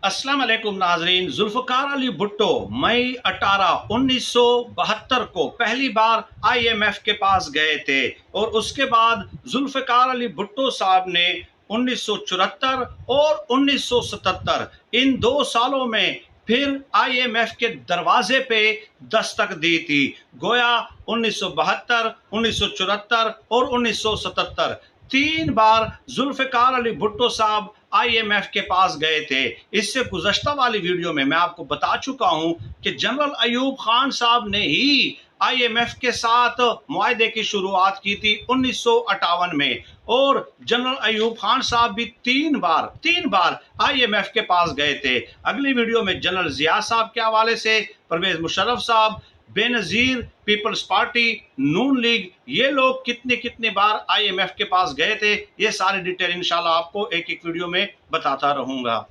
अस्सलाम वालेकुम नाजरीन। जुल्फ़कार अली भुट्टो मई 18 1972 को पहली बार IMF के पास गए थे और उसके बाद जुल्फ़कार अली भुट्टो साहब ने 1974 और 1977 इन 2 सालों में फिर IMF के दरवाजे पे दस्तक दी थी। गोया 1972, 1974 और 1977 3 बार जुल्फ़कार अली भुट्टो साहब IMF के पास गए थे। इससे गुज़श्ता वाली वीडियो में मैं आपको बता चुका हूं कि जनरल अयूब खान साहब ने ही IMF के साथ मुआहदे की शुरुआत की थी 1958 में, और जनरल अयूब खान साहब भी तीन बार IMF के पास गए थे। अगली वीडियो में जनरल जिया साहब के हवाले से, परवेज मुशर्रफ साहब, बेनज़ीर, पीपल्स पार्टी, नून लीग, ये लोग कितने कितने बार IMF के पास गए थे, ये सारी डिटेल इंशाल्लाह आपको एक एक वीडियो में बताता रहूंगा।